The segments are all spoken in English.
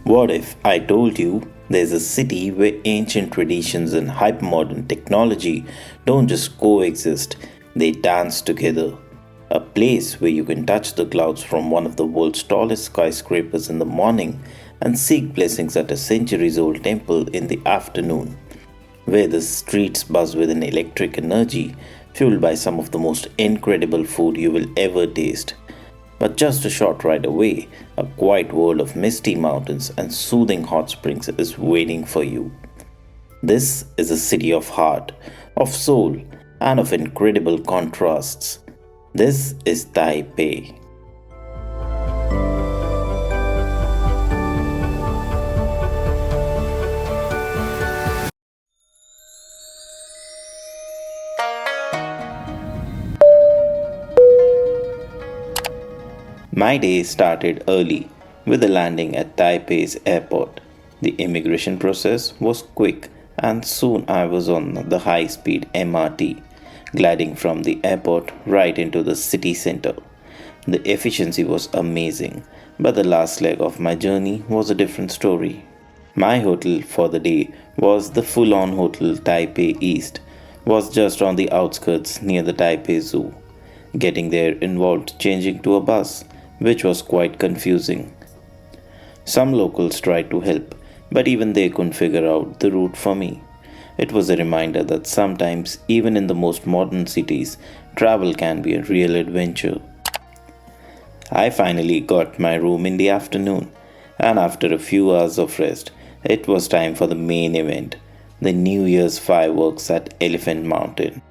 What if I told you there's a city where ancient traditions and hypermodern technology don't just coexist, they dance together? A place where you can touch the clouds from one of the world's tallest skyscrapers in the morning and seek blessings at a centuries old temple in the afternoon, where the streets buzz with an electric energy fueled by some of the most incredible food you will ever taste. But just a short ride away, a quiet world of misty mountains and soothing hot springs is waiting for you. This is a city of heart, of soul, and of incredible contrasts. This is Taipei. My day started early with a landing at Taipei's airport. The immigration process was quick and soon I was on the high speed MRT, gliding from the airport right into the city center. The efficiency was amazing, but the last leg of my journey was a different story. My hotel for the day was the full-on hotel Taipei East, was just on the outskirts near the Taipei Zoo. Getting there involved changing to a bus, which was quite confusing. Some locals tried to help, but even they couldn't figure out the route for me. It was a reminder that sometimes, even in the most modern cities, travel can be a real adventure. I finally got my room in the afternoon, and after a few hours of rest, it was time for the main event, the New Year's fireworks at Elephant Mountain.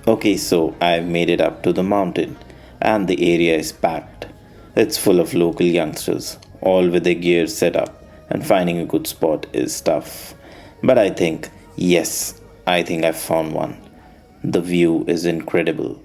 Okay, so I've made it up to the mountain, and the area is packed. It's full of local youngsters, all with their gear set up, and finding a good spot is tough. But I think I've found one. The view is incredible.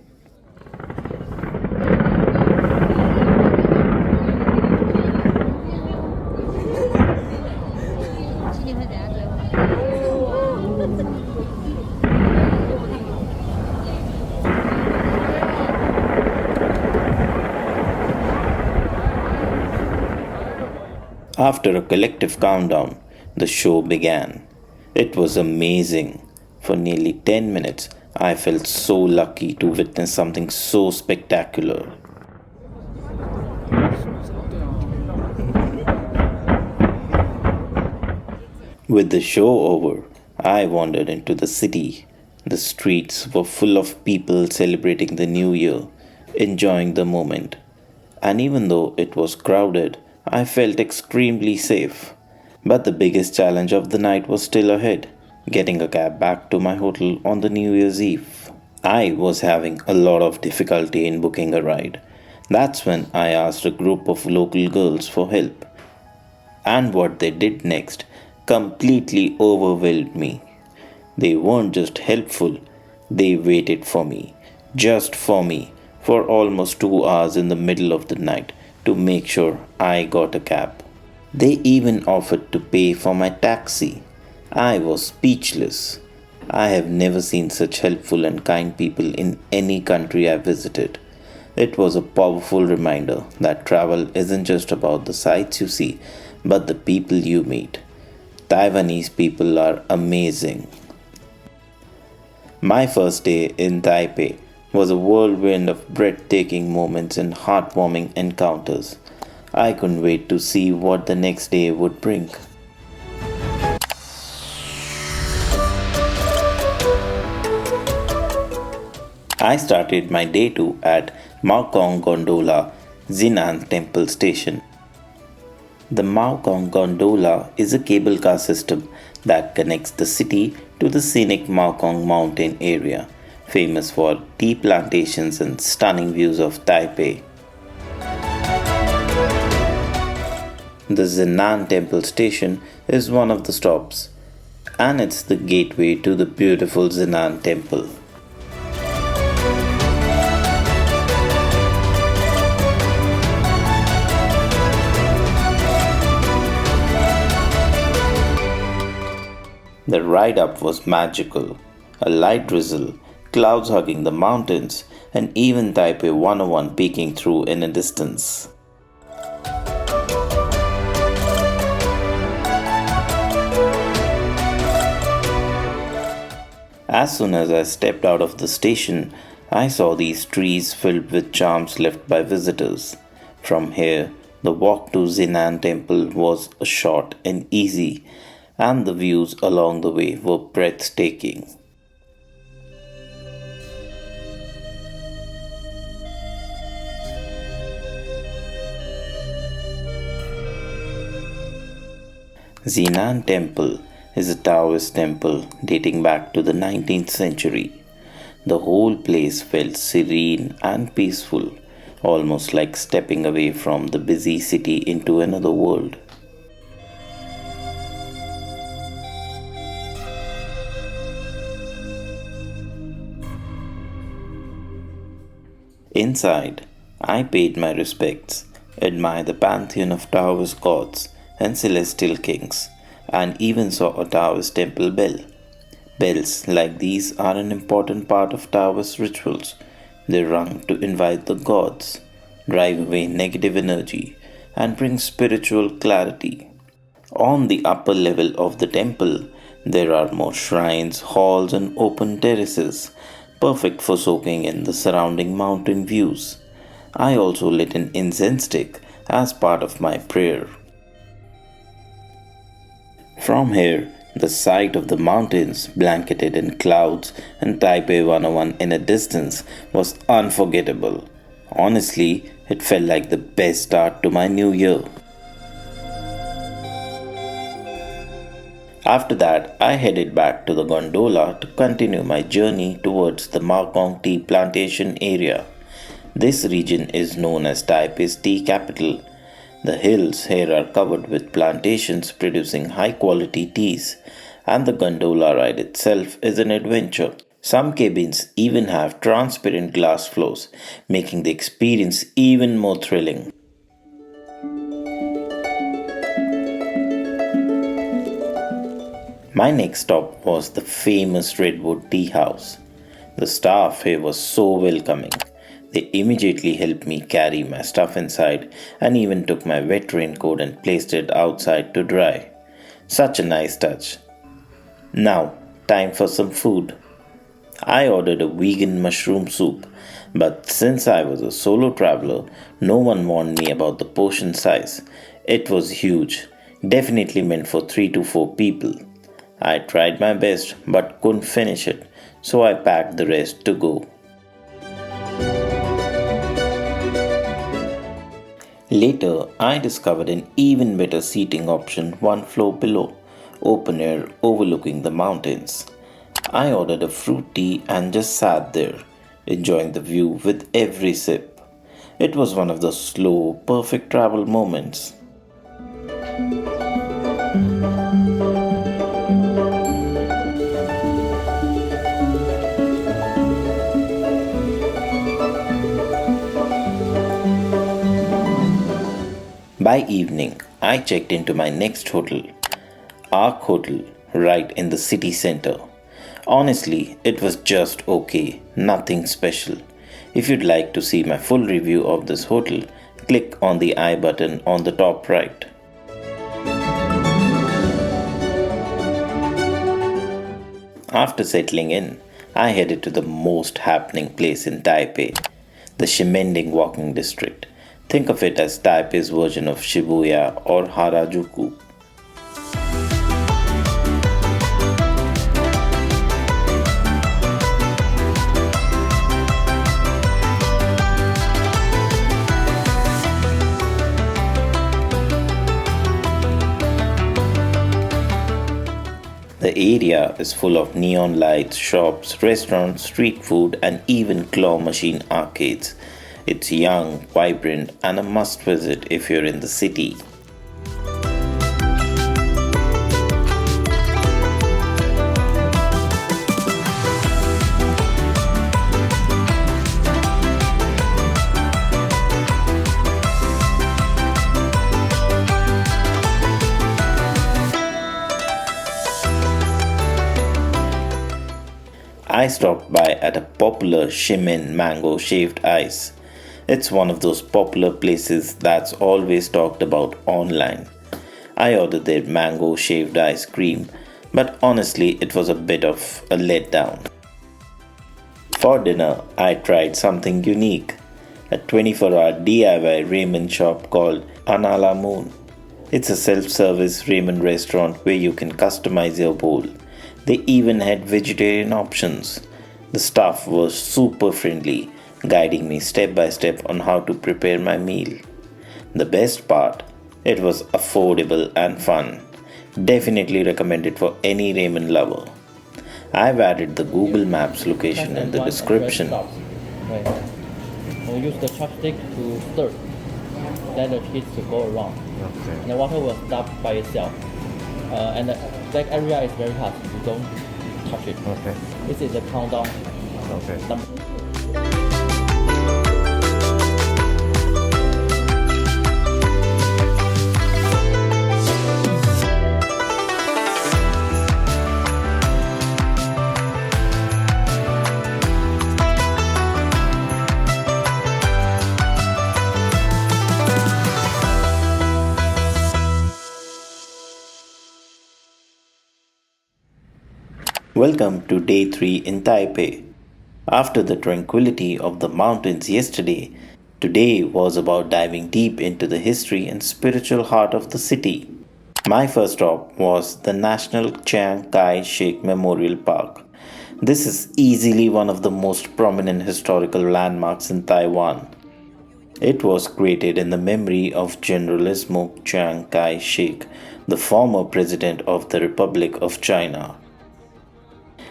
After a collective countdown, the show began. It was amazing. For nearly 10 minutes, I felt so lucky to witness something so spectacular. With the show over, I wandered into the city. The streets were full of people celebrating the new year, enjoying the moment. And even though it was crowded, I felt extremely safe. But the biggest challenge of the night was still ahead, getting a cab back to my hotel on the New Year's Eve. I was having a lot of difficulty in booking a ride. That's when I asked a group of local girls for help. And what they did next completely overwhelmed me. They weren't just helpful, they waited for me, just for me, for almost 2 hours in the middle of the night to make sure I got a cab. They even offered to pay for my taxi. I was speechless. I have never seen such helpful and kind people in any country I visited. It was a powerful reminder that travel isn't just about the sights you see, but the people you meet. Taiwanese people are amazing. My first day in Taipei was a whirlwind of breathtaking moments and heartwarming encounters. I couldn't wait to see what the next day would bring. I started my day 2 at Maokong Gondola, Zhinan Temple station. The Maokong Gondola is a cable car system that connects the city to the scenic Maokong mountain area, famous for tea plantations and stunning views of Taipei. The Zhinan Temple station is one of the stops, and it's the gateway to the beautiful Zhinan Temple. The ride up was magical. A light drizzle, clouds hugging the mountains, and even Taipei 101 peeking through in a distance. As soon as I stepped out of the station, I saw these trees filled with charms left by visitors. From here, the walk to Zhinan Temple was short and easy, and the views along the way were breathtaking. Zhinan Temple is a Taoist temple dating back to the 19th century. The whole place felt serene and peaceful, almost like stepping away from the busy city into another world. Inside, I paid my respects, admired the pantheon of Taoist gods and celestial kings, and even saw a Taoist temple bell. Bells like these are an important part of Taoist rituals. They rung to invite the gods, drive away negative energy, and bring spiritual clarity. On the upper level of the temple, there are more shrines, halls, and open terraces, perfect for soaking in the surrounding mountain views. I also lit an incense stick as part of my prayer. From here, the sight of the mountains blanketed in clouds and Taipei 101 in a distance was unforgettable. Honestly, it felt like the best start to my new year. After that, I headed back to the gondola to continue my journey towards the Maokong tea plantation area. This region is known as Taipei's tea capital. The hills here are covered with plantations producing high quality teas, and the gondola ride itself is an adventure. Some cabins even have transparent glass floors, making the experience even more thrilling. My next stop was the famous Redwood Tea House. The staff here was so welcoming. They immediately helped me carry my stuff inside and even took my wet raincoat and placed it outside to dry. Such a nice touch. Now, time for some food. I ordered a vegan mushroom soup, but since I was a solo traveler, no one warned me about the portion size. It was huge, definitely meant for 3 to 4 people. I tried my best but couldn't finish it, so I packed the rest to go. Later, I discovered an even better seating option one floor below, open air overlooking the mountains. I ordered a fruit tea and just sat there, enjoying the view with every sip. It was one of those slow, perfect travel moments. By evening, I checked into my next hotel, Ark Hotel, right in the city center. Honestly, it was just okay, nothing special. If you'd like to see my full review of this hotel, click on the I button on the top right. After settling in, I headed to the most happening place in Taipei, the Ximending walking district. Think of it as Taipei's version of Shibuya or Harajuku. The area is full of neon lights, shops, restaurants, street food, and even claw machine arcades. It's young, vibrant, and a must visit if you're in the city. I stopped by at a popular Shimen mango shaved ice. It's one of those popular places that's always talked about online. I ordered their mango shaved ice cream, but honestly, it was a bit of a letdown. For dinner, I tried something unique, a 24-hour DIY ramen shop called Annalamoon. It's a self-service ramen restaurant where you can customize your bowl. They even had vegetarian options. The staff was super friendly, guiding me step by step on how to prepare my meal. The best part, it was affordable and fun. Definitely recommend it for any ramen lover. I've added the Google Maps location in the description. Right. We'll use the chopstick to stir. Then the cheese to go around. Okay. And the water will stop by itself. And the black area is very hot. You don't touch it. Okay. This is the countdown. Okay. Welcome to day 3 in Taipei. After the tranquility of the mountains yesterday, today was about diving deep into the history and spiritual heart of the city. My first stop was the National Chiang Kai-shek Memorial Park. This is easily one of the most prominent historical landmarks in Taiwan. It was created in the memory of Generalissimo Chiang Kai-shek, the former president of the Republic of China.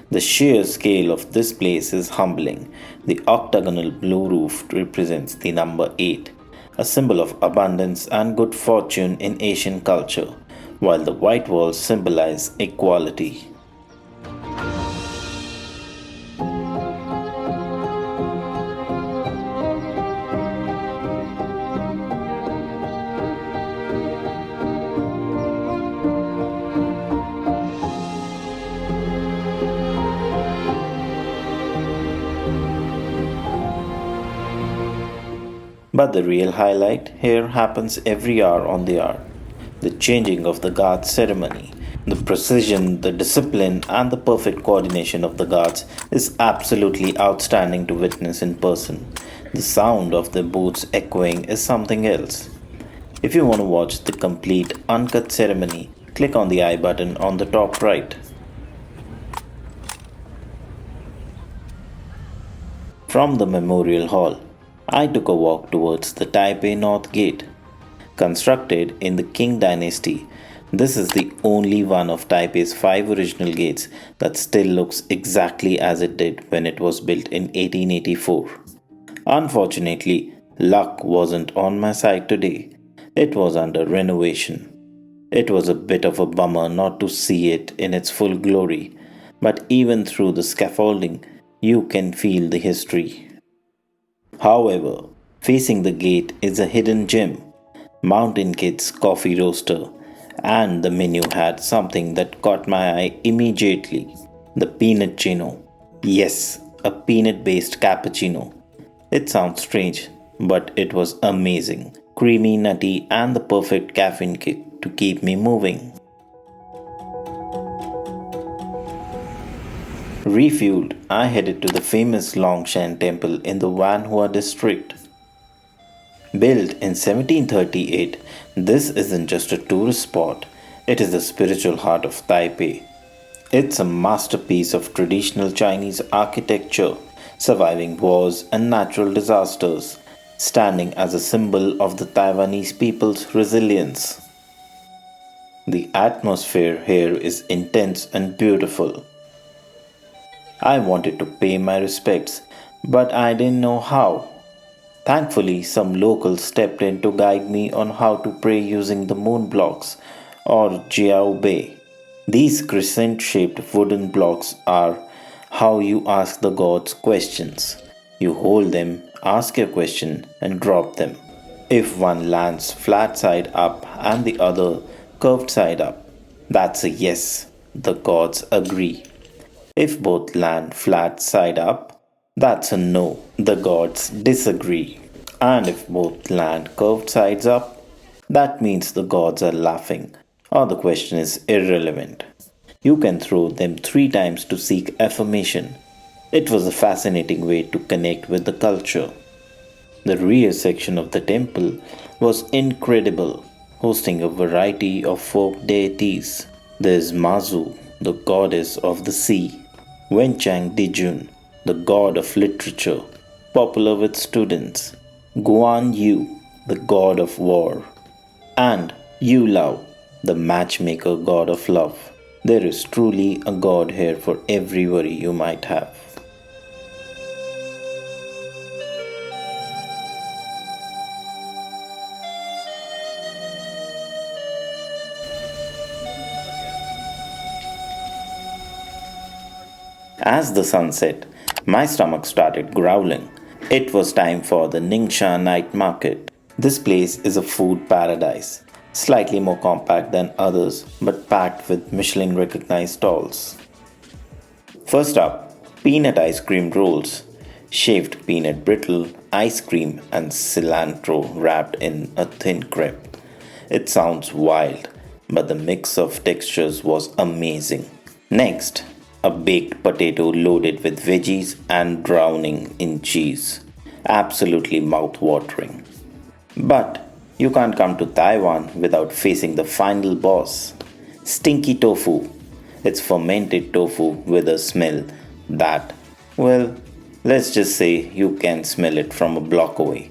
The sheer scale of this place is humbling. The octagonal blue roof represents the number 8, a symbol of abundance and good fortune in Asian culture, while the white walls symbolize equality. But the real highlight here happens every hour on the hour. The changing of the guard ceremony. The precision, the discipline, and the perfect coordination of the guards is absolutely outstanding to witness in person. The sound of their boots echoing is something else. If you want to watch the complete uncut ceremony, click on the I button on the top right. From the Memorial Hall, I took a walk towards the Taipei North Gate. Constructed in the Qing dynasty, this is the only one of Taipei's 5 original gates that still looks exactly as it did when it was built in 1884. Unfortunately, luck wasn't on my side today. It was under renovation. It was a bit of a bummer not to see it in its full glory, but even through the scaffolding, you can feel the history. However, facing the gate is a hidden gem, Mountain Kid's coffee roaster, and the menu had something that caught my eye immediately, the peanut chino. Yes, a peanut-based cappuccino. It sounds strange, but it was amazing, creamy, nutty, and the perfect caffeine kick to keep me moving. Refueled, I headed to the famous Lungshan Temple in the Wangtea district. Built in 1738, this isn't just a tourist spot, it is the spiritual heart of Taipei. It's a masterpiece of traditional Chinese architecture, surviving wars and natural disasters, standing as a symbol of the Taiwanese people's resilience. The atmosphere here is intense and beautiful. I wanted to pay my respects, but I didn't know how. Thankfully, some locals stepped in to guide me on how to pray using the moon blocks or Jiao Bei. These crescent-shaped wooden blocks are how you ask the gods questions. You hold them, ask your question, and drop them. If one lands flat side up and the other curved side up, that's a yes. The gods agree. If both land flat side up, that's a no. The gods disagree. And if both land curved sides up, that means the gods are laughing, or the question is irrelevant. You can throw them 3 times to seek affirmation. It was a fascinating way to connect with the culture. The rear section of the temple was incredible, hosting a variety of folk deities. There's Mazu, the goddess of the sea, Wenchang Dijun, the god of literature, popular with students, Guan Yu, the god of war, and Yu Lao, the matchmaker god of love. There is truly a god here for every worry you might have. As the sun set, my stomach started growling. It was time for the Ningxia night market. This place is a food paradise, slightly more compact than others but packed with Michelin recognized stalls. First up, peanut ice cream rolls, shaved peanut brittle, ice cream, and cilantro wrapped in a thin crepe. It sounds wild, but the mix of textures was amazing. Next, a baked potato loaded with veggies and drowning in cheese. Absolutely mouth-watering. But you can't come to Taiwan without facing the final boss, Stinky Tofu. It's fermented tofu with a smell that, well, let's just say you can smell it from a block away.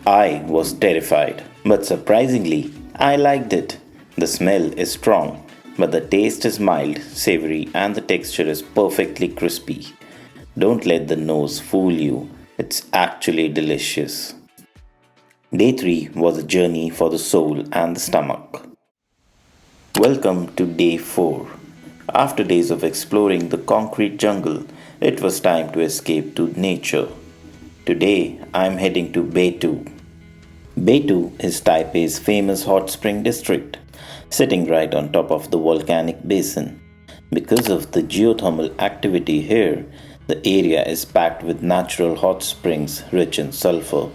I was terrified, but surprisingly, I liked it. The smell is strong, but the taste is mild, savory, and the texture is perfectly crispy. Don't let the nose fool you, it's actually delicious. Day 3 was a journey for the soul and the stomach. Welcome to day 4. After days of exploring the concrete jungle, it was time to escape to nature. Today, I am heading to Beitou. Beitou is Taipei's famous hot spring district, sitting right on top of the volcanic basin. Because of the geothermal activity here, the area is packed with natural hot springs rich in sulfur,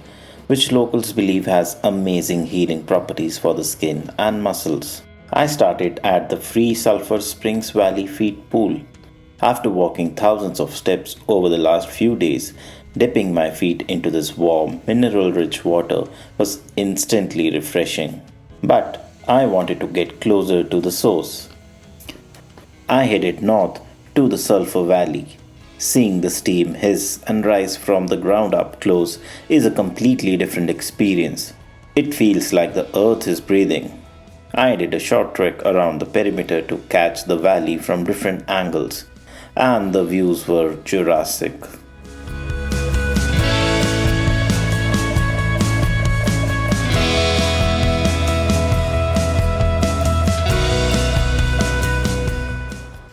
which locals believe has amazing healing properties for the skin and muscles. I started at the free Sulphur Springs Valley Feed Pool. After walking thousands of steps over the last few days, dipping my feet into this warm, mineral-rich water was instantly refreshing. But I wanted to get closer to the source. I headed north to the Sulphur Valley. Seeing the steam hiss and rise from the ground up close is a completely different experience. It feels like the earth is breathing. I did a short trek around the perimeter to catch the valley from different angles, and the views were Jurassic.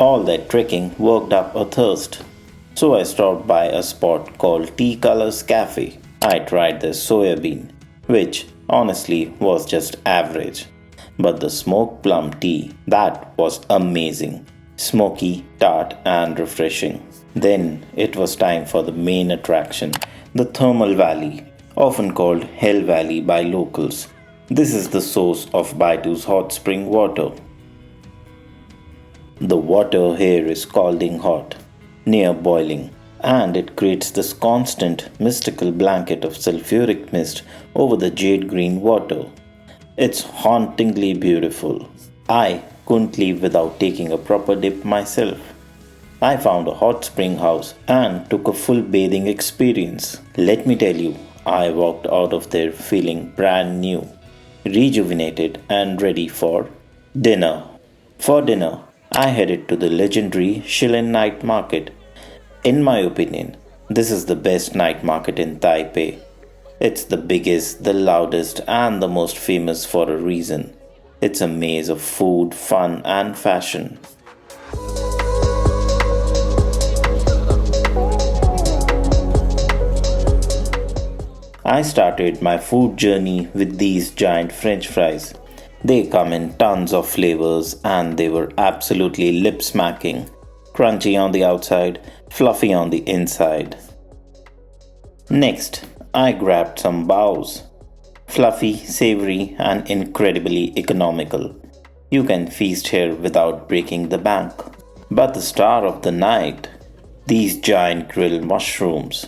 All that trekking worked up a thirst, so I stopped by a spot called Tea Colors Cafe. I tried their soya bean, which honestly was just average. But the smoked plum tea, that was amazing. Smoky, tart, and refreshing. Then it was time for the main attraction, the Thermal Valley, often called Hell Valley by locals. This is the source of Beitou's hot spring water. The water here is scalding hot, near boiling, and it creates this constant mystical blanket of sulfuric mist over the jade green water. It's hauntingly beautiful. I couldn't leave without taking a proper dip myself. I found a hot spring house and took a full bathing experience. Let me tell you, I walked out of there feeling brand new, rejuvenated, and ready for dinner. For dinner, I headed to the legendary Shilin night market. In my opinion, this is the best night market in Taipei. It's the biggest, the loudest, and the most famous for a reason. It's a maze of food, fun, and fashion. I started my food journey with these giant French fries. They come in tons of flavors and they were absolutely lip smacking. crunchy on the outside, fluffy on the inside. Next, I grabbed some baos. Fluffy, savory, and incredibly economical. You can feast here without breaking the bank. But the star of the night, these giant grilled mushrooms.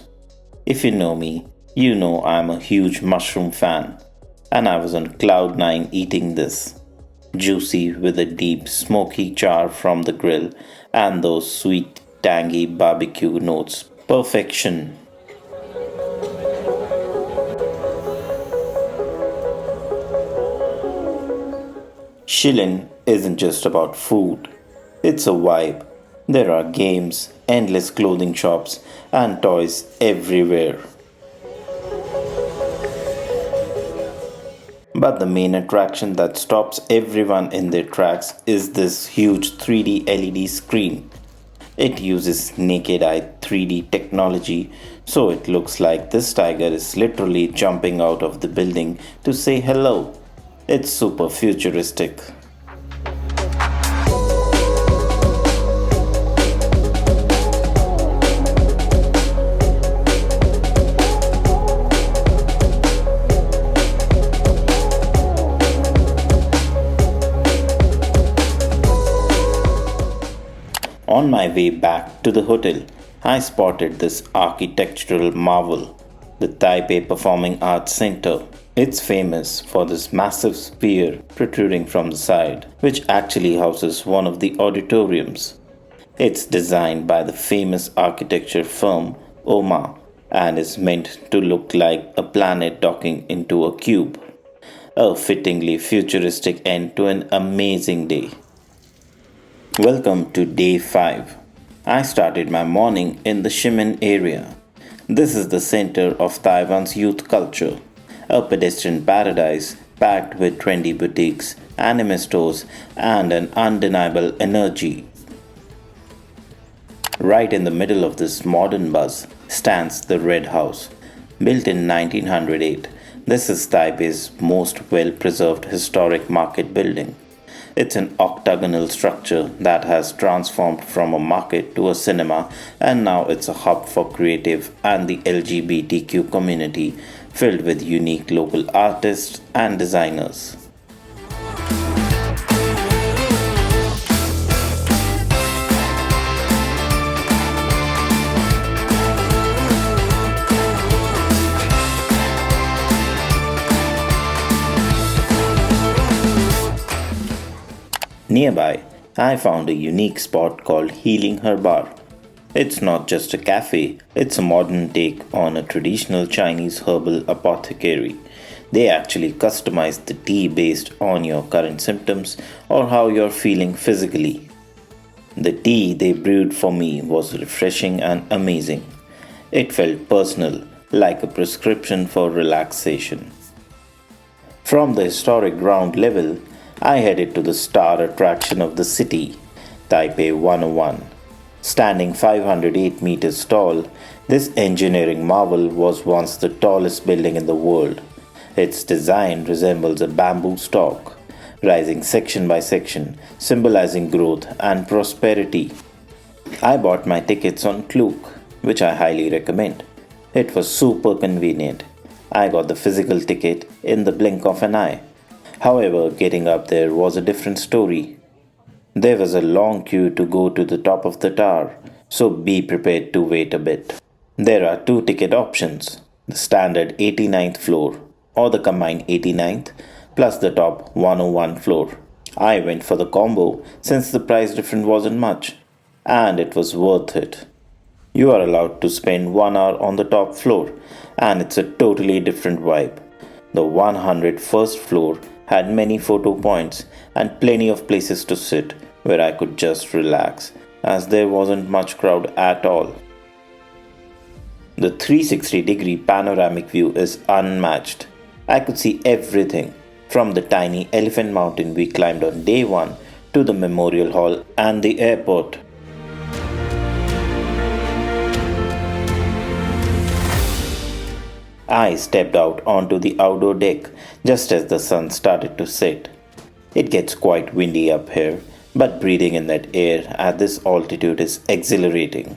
If you know me, you know I'm a huge mushroom fan, and I was on cloud 9 eating this. Juicy with a deep smoky char from the grill and those sweet tangy barbecue notes. Perfection. Shilin isn't just about food, it's a vibe. There are games, endless clothing shops, and toys everywhere. But the main attraction that stops everyone in their tracks is this huge 3D LED screen. It uses naked eye 3D technology, so it looks like this tiger is literally jumping out of the building to say hello. It's super futuristic. On my way back to the hotel, I spotted this architectural marvel, the Taipei Performing Arts Center. It's famous for this massive sphere protruding from the side, which actually houses one of the auditoriums. It's designed by the famous architecture firm OMA and is meant to look like a planet docking into a cube. A fittingly futuristic end to an amazing day. Welcome to day 5. I started my morning in the Ximen area. This is the center of Taiwan's youth culture, a pedestrian paradise packed with trendy boutiques, anime stores, and an undeniable energy. Right in the middle of this modern buzz stands the Red House. Built in 1908, this is Taipei's most well preserved historic market building. It's an octagonal structure that has transformed from a market to a cinema, and now it's a hub for creative and the LGBTQ community, filled with unique local artists and designers. Nearby, I found a unique spot called Healing Herbar. It's not just a cafe, it's a modern take on a traditional Chinese herbal apothecary. They actually customize the tea based on your current symptoms or how you're feeling physically. The tea they brewed for me was refreshing and amazing. It felt personal, like a prescription for relaxation. From the historic ground level, I headed to the star attraction of the city, Taipei 101. Standing 508 meters tall, this engineering marvel was once the tallest building in the world. Its design resembles a bamboo stalk, rising section by section, symbolizing growth and prosperity. I bought my tickets on Klook, which I highly recommend. It was super convenient. I got the physical ticket in the blink of an eye. However, getting up there was a different story. There was a long queue to go to the top of the tower, so be prepared to wait a bit. There are 2 ticket options, the standard 89th floor or the combined 89th plus the top 101 floor. I went for the combo since the price difference wasn't much, and it was worth it. You are allowed to spend 1 hour on the top floor, and it's a totally different vibe. The 101st floor had many photo points and plenty of places to sit where I could just relax, as there wasn't much crowd at all. The 360-degree panoramic view is unmatched. I could see everything from the tiny elephant mountain we climbed on day 1 to the memorial hall and the airport. I stepped out onto the outdoor deck just as the sun started to set. It gets quite windy up here, But breathing in that air at this altitude is exhilarating.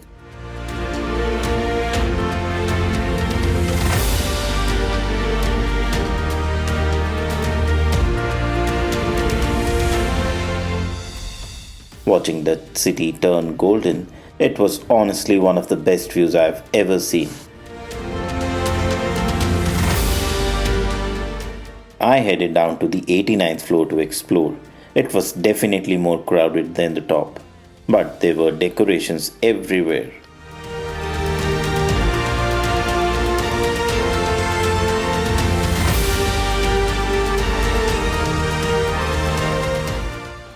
Watching the city turn golden, it was honestly one of the best views I've ever seen. I headed down to the 89th floor to explore. It was definitely more crowded than the top, but there were decorations everywhere.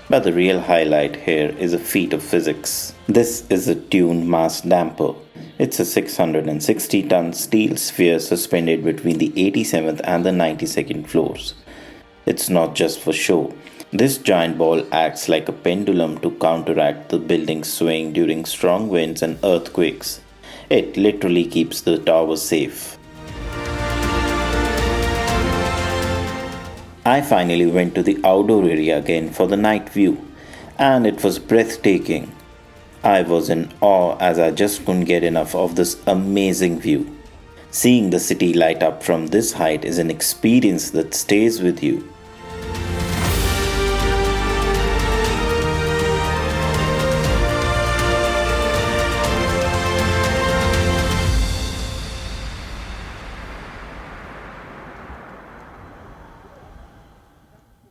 But the real highlight here is a feat of physics. This is a tuned mass damper. It's a 660-ton steel sphere suspended between the 87th and the 92nd floors. It's not just for show. This giant ball acts like a pendulum to counteract the building's swaying during strong winds and earthquakes. It literally keeps the tower safe. I finally went to the outdoor area again for the night view, and it was breathtaking. I was in awe as I just couldn't get enough of this amazing view. Seeing the city light up from this height is an experience that stays with you.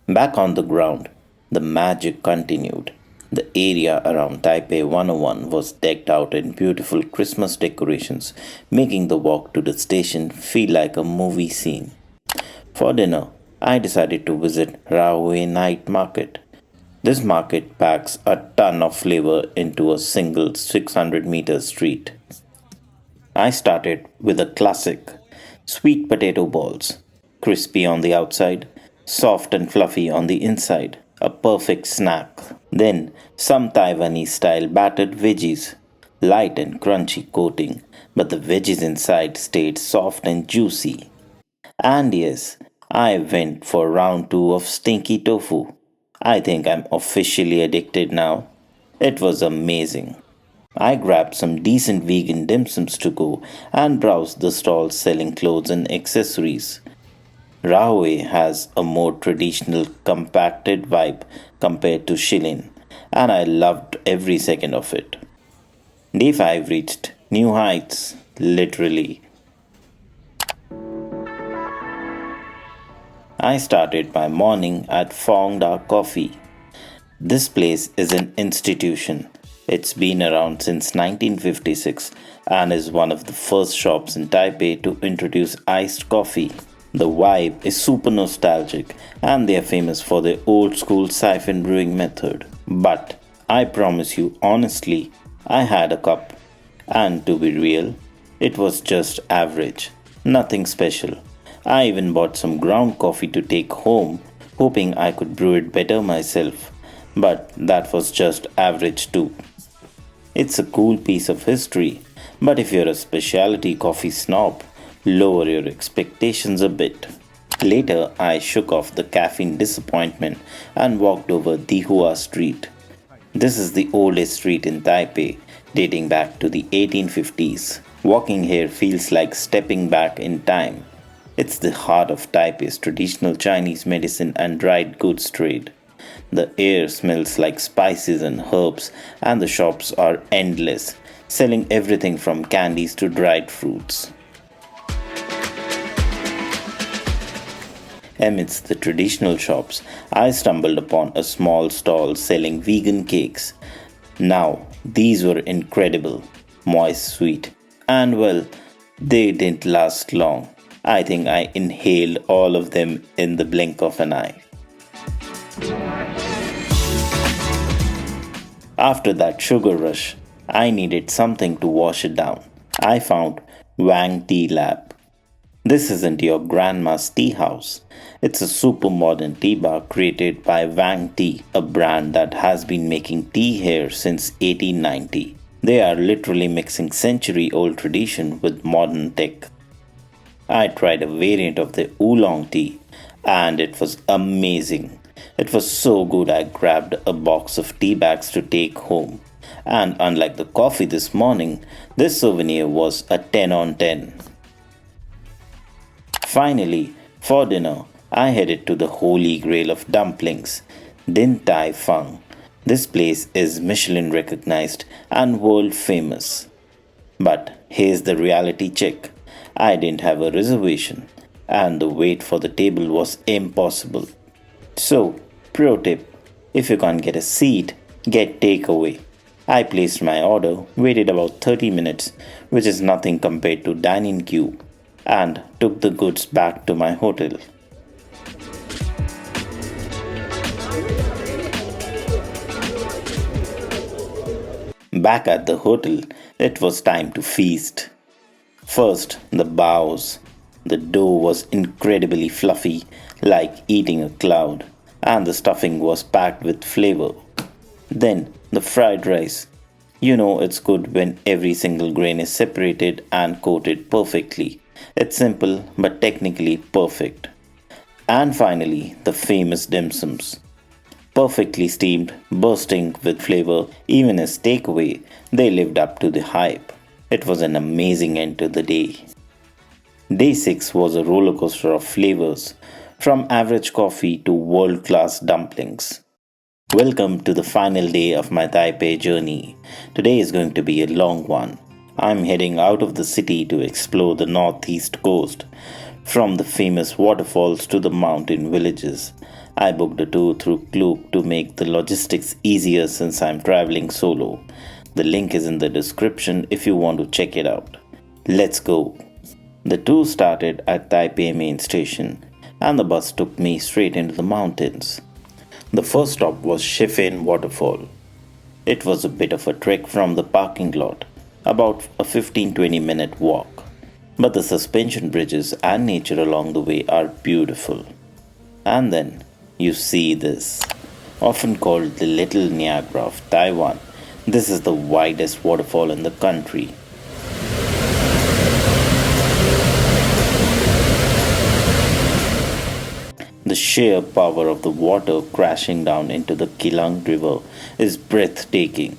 Back on the ground, the magic continued. The area around Taipei 101 was decked out in beautiful Christmas decorations, making the walk to the station feel like a movie scene. For dinner, I decided to visit Raohe Night Market. This market packs a ton of flavor into a single 600-meter street. I started with a classic sweet potato balls, crispy on the outside, soft and fluffy on the inside, a perfect snack. Then some Taiwanese style battered veggies, light and crunchy coating, but the veggies inside stayed soft and juicy. And yes, I went for round 2 of Stinky Tofu. I think I'm officially addicted now. It was amazing. I grabbed some decent vegan dim sums to go and browsed the stalls selling clothes and accessories. Raohe has a more traditional, compacted vibe compared to Shilin, and I loved every second of it. Day 5 reached new heights, literally. I started my morning at Fong Da Coffee. This place is an institution. It's been around since 1956 and is one of the first shops in Taipei to introduce iced coffee. The vibe is super nostalgic and they are famous for their old school siphon brewing method. But I promise you honestly, I had a cup. And to be real, it was just average. Nothing special. I even bought some ground coffee to take home, hoping I could brew it better myself. But that was just average too. It's a cool piece of history, but if you're a specialty coffee snob, lower your expectations a bit. Later, I shook off the caffeine disappointment and walked over Dihua Street. This is the oldest street in Taipei, dating back to the 1850s. Walking here feels like stepping back in time. It's the heart of Taipei's traditional Chinese medicine and dried goods trade. The air smells like spices and herbs, and the shops are endless, selling everything from candies to dried fruits. Amidst the traditional shops, I stumbled upon a small stall selling vegan cakes. Now, these were incredible, moist, sweet, and well, they didn't last long. I think I inhaled all of them in the blink of an eye. After that sugar rush, I needed something to wash it down. I found Wangtea Lab. This isn't your grandma's tea house. It's a super modern tea bar created by Wang Tea, a brand that has been making tea here since 1890. They are literally mixing century-old tradition with modern tech. I tried a variant of the oolong tea and it was amazing. It was so good I grabbed a box of tea bags to take home. And unlike the coffee this morning, this souvenir was a 10 on 10. Finally, for dinner, I headed to the holy grail of dumplings, Din Tai Fung. This place is Michelin recognized and world famous. But here's the reality check. I didn't have a reservation, and the wait for the table was impossible. So, pro tip, if you can't get a seat, get takeaway. I placed my order, waited about 30 minutes, which is nothing compared to dine-in queue, and took the goods back to my hotel. Back at the hotel, it was time to feast. First, the bows. The dough was incredibly fluffy, like eating a cloud, and the stuffing was packed with flavor. Then, the fried rice. You know it's good when every single grain is separated and coated perfectly. It's simple but technically perfect. And finally, the famous dim sums. Perfectly steamed, bursting with flavor, even as takeaway, they lived up to the hype. It was an amazing end to the day. Day 6 was a roller coaster of flavors, from average coffee to world class dumplings. Welcome to the final day of my Taipei journey. Today is going to be a long one. I'm heading out of the city to explore the northeast coast, from the famous waterfalls to the mountain villages. I booked a tour through Klook to make the logistics easier since I'm traveling solo. The link is in the description if you want to check it out. Let's go. The tour started at Taipei main station and the bus took me straight into the mountains. The first stop was Shifen Waterfall. It was a bit of a trek from the parking lot, about a 15-20 minute walk. But the suspension bridges and nature along the way are beautiful. And then you see this. Often called the Little Niagara of Taiwan, this is the widest waterfall in the country. The sheer power of the water crashing down into the Kilang River is breathtaking.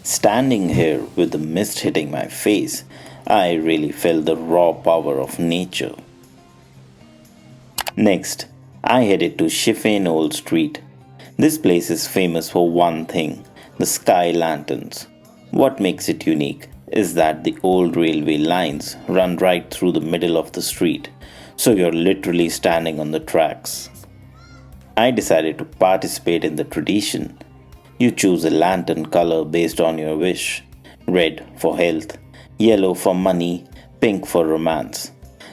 Standing here with the mist hitting my face, I really felt the raw power of nature. Next, I headed to Shifen Old Street. This place is famous for one thing, the sky lanterns. What makes it unique is that the old railway lines run right through the middle of the street, so you're literally standing on the tracks. I decided to participate in the tradition. You choose a lantern color based on your wish: red for health, yellow for money, pink for romance.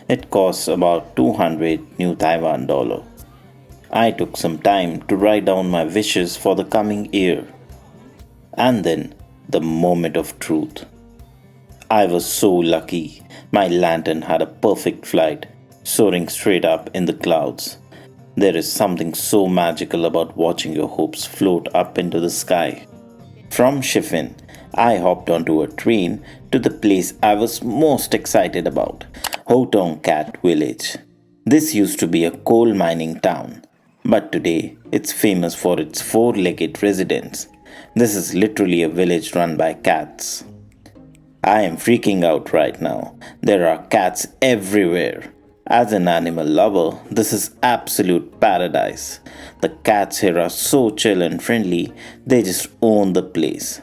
It costs about 200 new Taiwan dollar. I took some time to write down my wishes for the coming year. And then, the moment of truth. I was so lucky. My lantern had a perfect flight, soaring straight up in the clouds. There is something so magical about watching your hopes float up into the sky. From Shifen, I hopped onto a train to the place I was most excited about, Houtong Cat Village. This used to be a coal mining town, but today it's famous for its four-legged residents. This is literally a village run by cats. I am freaking out right now. There are cats everywhere. As an animal lover, this is absolute paradise. The cats here are so chill and friendly, they just own the place.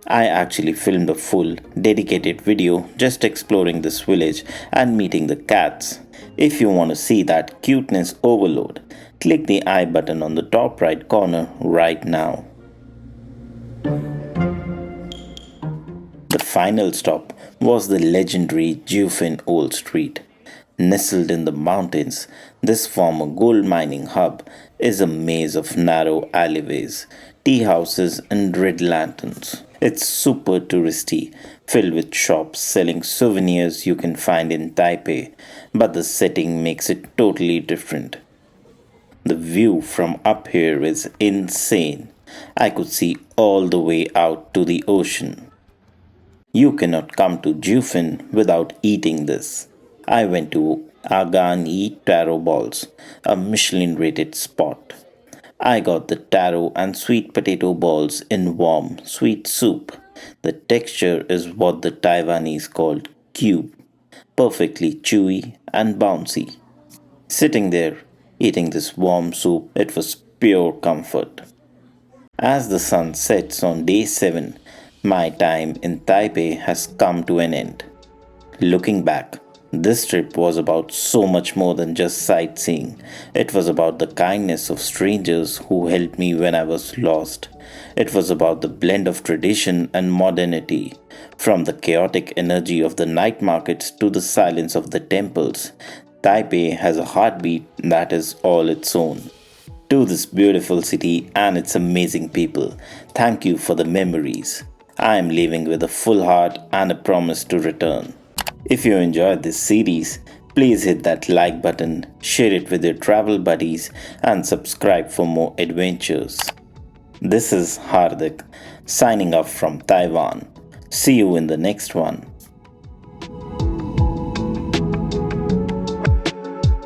I actually filmed a full, dedicated video just exploring this village and meeting the cats. If you want to see that cuteness overload, click the I button on the top right corner right now. The final stop was the legendary Jiufen Old Street. Nestled in the mountains, this former gold mining hub is a maze of narrow alleyways, tea houses, and red lanterns. It's super touristy, filled with shops selling souvenirs you can find in Taipei, but the setting makes it totally different. The view from up here is insane. I could see all the way out to the ocean. You cannot come to Jiufen without eating this. I went to Agan Eat Taro Balls, a Michelin rated spot. I got the taro and sweet potato balls in warm, sweet soup. The texture is what the Taiwanese called cube, perfectly chewy and bouncy. Sitting there, eating this warm soup, it was pure comfort. As the sun sets on day 7, my time in Taipei has come to an end. Looking back, this trip was about so much more than just sightseeing. It was about the kindness of strangers who helped me when I was lost. It was about the blend of tradition and modernity, from the chaotic energy of the night markets to the silence of the temples. Taipei has a heartbeat that is all its own. To this beautiful city and its amazing people, thank you for the memories. I am leaving with a full heart and a promise to return. If you enjoyed this series, please hit that like button, share it with your travel buddies, and subscribe for more adventures. This is Hardik, signing off from Taiwan. See you in the next one.